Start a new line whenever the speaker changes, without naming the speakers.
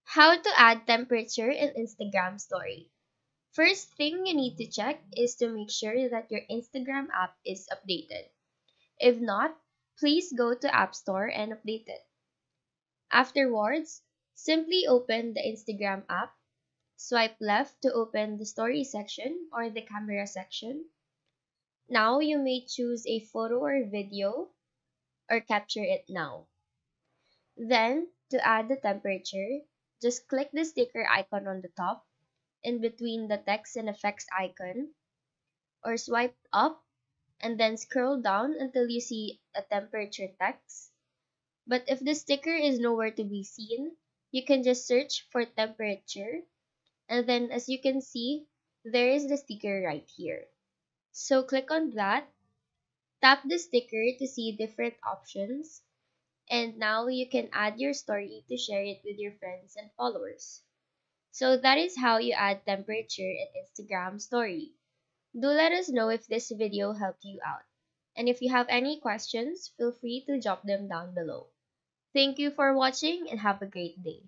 How to add temperature in Instagram story. First thing you need to check is to make sure that your Instagram app is updated. If not, please go to App Store and update it. Afterwards, simply open the Instagram app, swipe left to open the story section or the camera section. Now you may choose a photo or video or capture it now. Then, to add the temperature, just click the sticker icon on the top in between the text and effects icon, or swipe up and then scroll down until you see a temperature text. But if the sticker is nowhere to be seen, you can just search for temperature, and then as you can see, there is the sticker right here. So click on that, tap the sticker to see different options, and now you can add your story to share it with your friends and followers. So that is how you add temperature in Instagram story. Do let us know if this video helped you out. And if you have any questions, feel free to drop them down below. Thank you for watching and have a great day.